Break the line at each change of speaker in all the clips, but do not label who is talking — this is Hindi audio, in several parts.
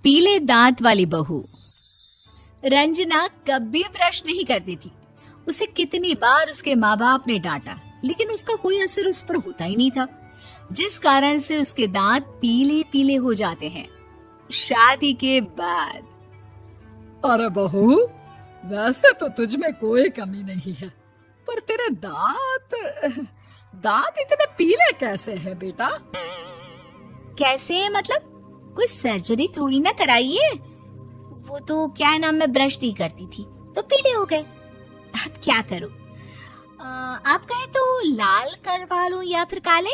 पीले दांत वाली बहू। रंजना कभी ब्रश नहीं करती थी। उसे कितनी बार उसके माँ बाप ने डांटा, लेकिन उसका कोई असर उस पर होता ही नहीं था, जिस कारण से उसके दांत पीले पीले हो जाते हैं। शादी के बाद।
अरे बहू, वैसे तो तुझ में कोई कमी नहीं है, पर तेरे दांत इतने पीले कैसे हैं बेटा?
कैसे मतलब? कोई सर्जरी थोड़ी ना कराई है। वो तो क्या नाम, मैं ब्रश नहीं करती थी तो पीले हो गए। अब क्या करूं? आप कहें तो लाल करवा लूं या फिर काले?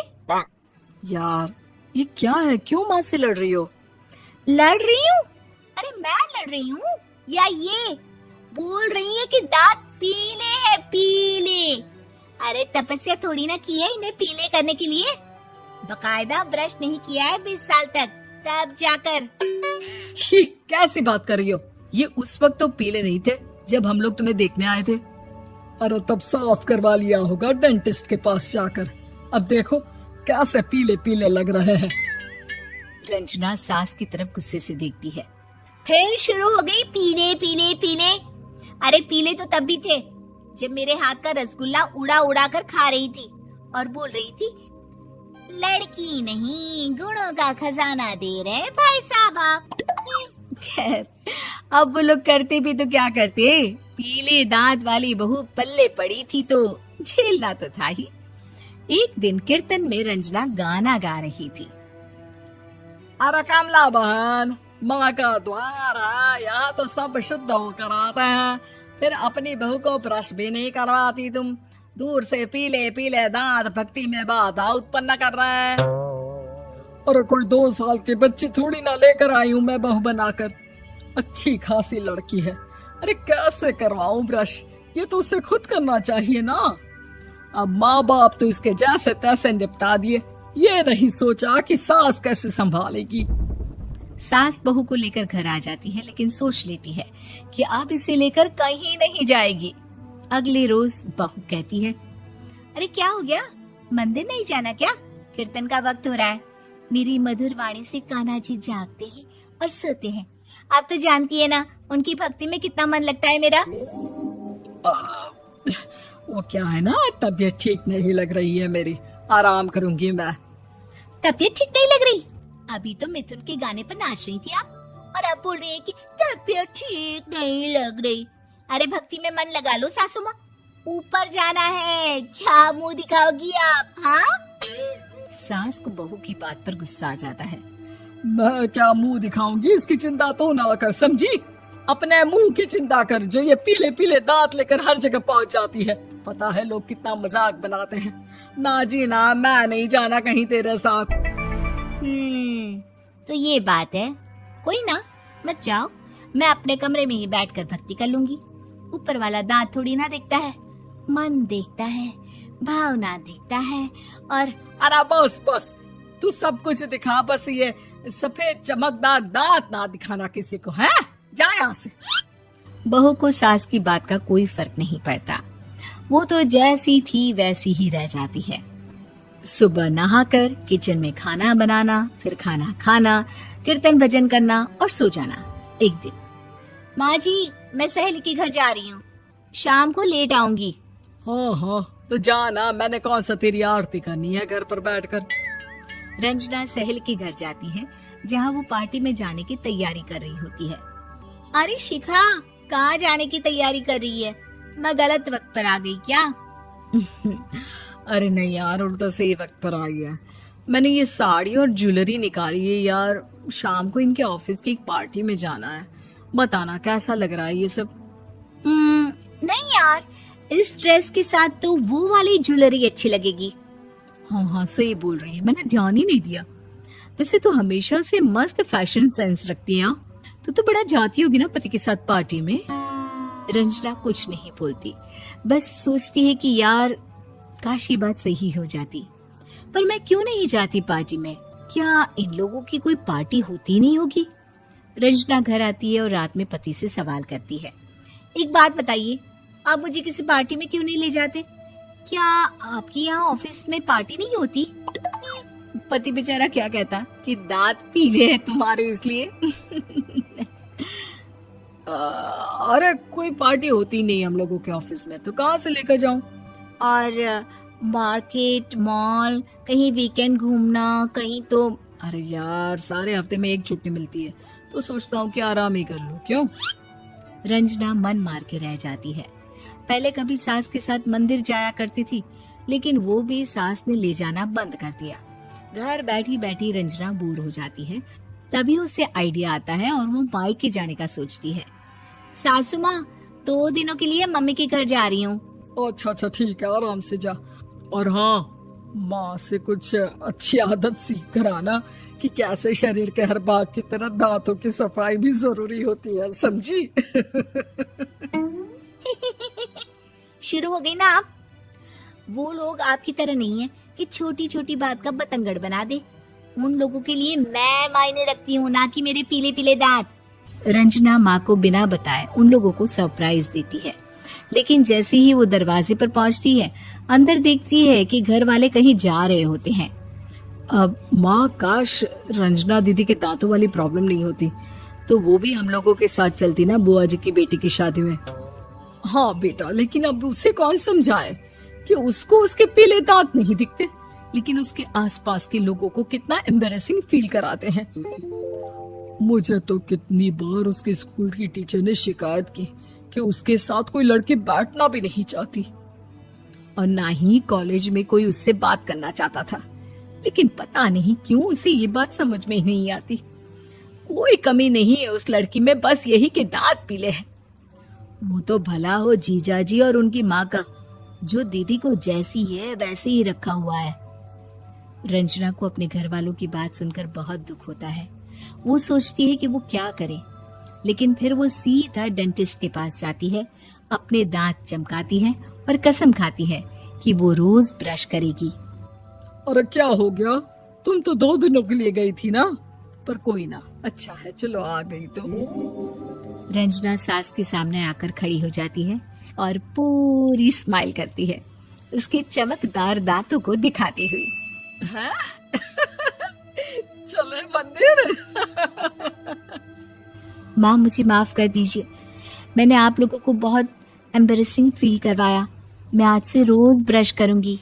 यार ये क्या है, क्यों माँ से लड़ रही हो?
लड़ रही हूँ? अरे मैं लड़ रही हूँ या ये बोल रही है कि दांत पीले हैं, पीले। अरे तपस्या थोड़ी ना की है इन्हें पीले करने के लिए। बकायदा ब्रश नहीं किया है 20 साल तक, तब जाकर।
छी, कैसी बात कर रही हो? ये उस वक्त तो पीले नहीं थे जब हम लोग तुम्हें देखने आए थे। अरे तब साफ करवा लिया होगा डेंटिस्ट के पास जाकर। अब देखो कैसे पीले पीले लग रहे हैं।
रंजना सास की तरफ गुस्से से देखती है। फिर शुरू हो गई पीले पीले पीले। अरे पीले तो तब भी थे जब मेरे हाथ का रसगुल्ला उड़ा उड़ा कर खा रही थी और बोल रही थी, लड़की नहीं गुणों का खजाना दे रहे भाई साहब आप। खैर, अब वो लोग करते भी तो क्या करते, पीले दांत वाली बहू पल्ले पड़ी थी तो झेलना तो था ही। एक दिन कीर्तन में रंजना गाना गा रही थी।
अरे कमला बहन, माँ का द्वार है, यहाँ तो सब शुद्ध होकर आते हैं, फिर अपनी बहू को ब्रश भी नहीं करवाती तुम। दूर से पीले पीले दांत भक्ति में बाधा उत्पन्न कर रहे हैं। अरे कोई 2 साल के बच्चे थोड़ी ना लेकर आई हूँ मैं बहू बनाकर। अच्छी खासी लड़की है, अरे कैसे करवाऊं ब्रश? ये तो उसे खुद करना चाहिए ना। अब माँ बाप तो इसके जैसे तैसे निपटा दिए, ये नहीं सोचा कि सास कैसे संभालेगी।
सास बहू को लेकर घर आ जाती है, लेकिन सोच लेती है कि अब इसे लेकर कहीं नहीं जाएगी। अगले रोज बहू कहती है, अरे क्या हो गया, मंदिर नहीं जाना क्या? कीर्तन का वक्त हो रहा है। मेरी मधुर वाणी से कान्हा जी जागते हैं और सोते हैं। आप तो जानती है ना उनकी भक्ति में कितना मन लगता है मेरा।
वो क्या है ना, तबीयत ठीक नहीं लग रही है मेरी, आराम करूंगी मैं।
तबीयत ठीक नहीं लग रही? अभी तो मिथुन के गाने पर नाच रही थी आप, और अब बोल रही है कि तबीयत ठीक नहीं लग रही। अरे भक्ति में मन लगा लो सासू माँ, ऊपर जाना है, क्या मुंह दिखाओगी आप? हाँ? सास को बहू की बात पर गुस्सा आ जाता है।
मैं क्या मुंह दिखाऊंगी, इसकी चिंता तो ना कर, समझी? अपने मुंह की चिंता कर, जो ये पीले पीले दांत लेकर हर जगह पहुंच जाती है। पता है लोग कितना मजाक बनाते हैं। ना जी ना, मैं नहीं जाना कहीं तेरे साथ।
तो ये बात है। कोई ना, मत जाओ, मैं अपने कमरे में ही बैठकर भक्ति कर लूंगी। ऊपर वाला दांत थोड़ी ना देखता है, मन देखता है, भावना देखता है। और
अरे बस बस, तू सब कुछ दिखा, बस ये सफेद चमकदार दांत ना दिखाना किसी को, है? जा यहाँ से।
बहू को सास की बात का कोई फर्क नहीं पड़ता, वो तो जैसी थी वैसी ही रह जाती है। सुबह नहाकर किचन में खाना बनाना, फिर खाना खाना, कीर्तन भजन करना और सो जाना। एक दिन, माँ जी मैं सहेली के घर जा रही हूँ, शाम को लेट आऊंगी।
हाँ हाँ तो जाना, मैंने कौन सा तेरी आरती करनी है घर पर बैठकर।
रंजना सहेली के घर जाती है, जहाँ वो पार्टी में जाने की तैयारी कर रही होती है। अरे शिखा, कहाँ जाने की तैयारी कर रही है? मैं गलत वक्त पर आ गई क्या?
अरे नहीं यार, उल्टा सही वक्त पर आई है। मैंने ये साड़ी और ज्वेलरी निकाली है यार, शाम को इनके ऑफिस की एक पार्टी में जाना है। बताना कैसा लग रहा है ये सब?
नहीं यार, इस ड्रेस के साथ तो वो वाली ज्वेलरी अच्छी लगेगी।
हाँ हाँ सही बोल रही है, मैंने ध्यान ही नहीं दिया। वैसे तो हमेशा से मस्त फैशन सेंस रखती है। तो बड़ा जाती होगी ना पति के साथ पार्टी में। रंजना कुछ नहीं बोलती, बस सोचती है कि यार काश ये बात सही हो जाती, पर मैं क्यों नहीं जाती पार्टी में? क्या इन लोगों की कोई पार्टी होती नहीं होगी? रंजना घर आती है और रात में पति से सवाल करती है, एक बात बताइए, आप मुझे किसी पार्टी में क्यों नहीं ले जाते? क्या आपके यहाँ ऑफिस में पार्टी नहीं होती?
पति बेचारा क्या कहता कि दांत पीले हैं तुम्हारे इसलिए।
अरे कोई पार्टी होती नहीं हम लोगों के ऑफिस में, तो कहाँ से लेकर जाऊं?
और मार्केट, मॉल, कहीं वीकेंड घूमना, कहीं तो।
अरे यार, सारे हफ्ते में एक छुट्टी मिलती है, तो सोचता हूँ कि आराम ही कर लूं। क्यों?
रंजना मन मार के रह जाती है। पहले कभी सास के साथ मंदिर जाया करती थी, लेकिन वो भी सास ने ले जाना बंद कर दिया। घर बैठी बैठी रंजना बोर हो जाती है। तभी उसे आइडिया आता है और वो मायके जाने का सोचती है। सासू माँ, 2 दिनों के लिए मम्मी के घर जा रही हूँ।
अच्छा ठीक है, आराम से जा। और हाँ, माँ से कुछ अच्छी आदत सीख कर आना कि कैसे शरीर के हर भाग की तरह दांतों की सफाई भी जरूरी होती है, समझी?
शुरू हो गई ना आप। वो लोग आपकी तरह नहीं है कि छोटी छोटी बात का बतंगड़ बना दे। उन लोगों के लिए मैं मायने रखती हूँ, ना कि मेरे पीले पीले दांत। रंजना माँ को बिना बताए उन लोगों को सरप्राइज देती है, लेकिन जैसे ही वो दरवाजे पर पहुंचती है, अंदर देखती है कि घर वाले कहीं जा रहे होते हैं।
अब माँ, काश रंजना दीदी के दांतों वाली प्रॉब्लम नहीं होती, तो वो भी हम लोगों के साथ चलती ना बुआ जी की बेटी की शादी में। हाँ बेटा, लेकिन अब उसे कौन समझाए कि उसको उसके पीले दांत नहीं दिखते, लेकिन उसके आसपास के लोगों को कितना एम्बैरेसिंग फील कराते हैं। मुझे तो कितनी बार उसके स्कूल की टीचर ने शिकायत की कि उसके साथ कोई लड़की बैठना भी नहीं चाहती, और ना ही कॉलेज में कोई उससे बात करना चाहता था। लेकिन पता नहीं क्यों उसे ये बात समझ में ही नहीं आती। कोई कमी नहीं है उस लड़की में, बस यही कि दांत पीले हैं। वो तो भला हो जीजा जी और उनकी माँ का, जो दीदी को जैसी है वैसे ही रखा हुआ है। रंजना को अपने घर वालों की बात सुनकर बहुत दुख होता है। वो सोचती है कि वो क्या करे, लेकिन फिर वो सीधा डेंटिस्ट के पास जाती है, अपने दांत चमकाती है और कसम खाती है कि वो रोज ब्रश करेगी। अरे क्या हो गया? तुम तो 2 दिनों के लिए गई थी ना। पर कोई ना, अच्छा है, चलो आ गई तो। रंजना सास के सामने आकर खड़ी हो जाती है और पूरी स्माइल करती है, उसके चमकदार दांतों को दिखाती हुई। चले मंदिर। माँ, मुझे माफ कर दीजिए, मैंने आप लोगों को बहुत एम्बैरेसिंग फील करवाया। मैं आज से रोज ब्रश करूंगी।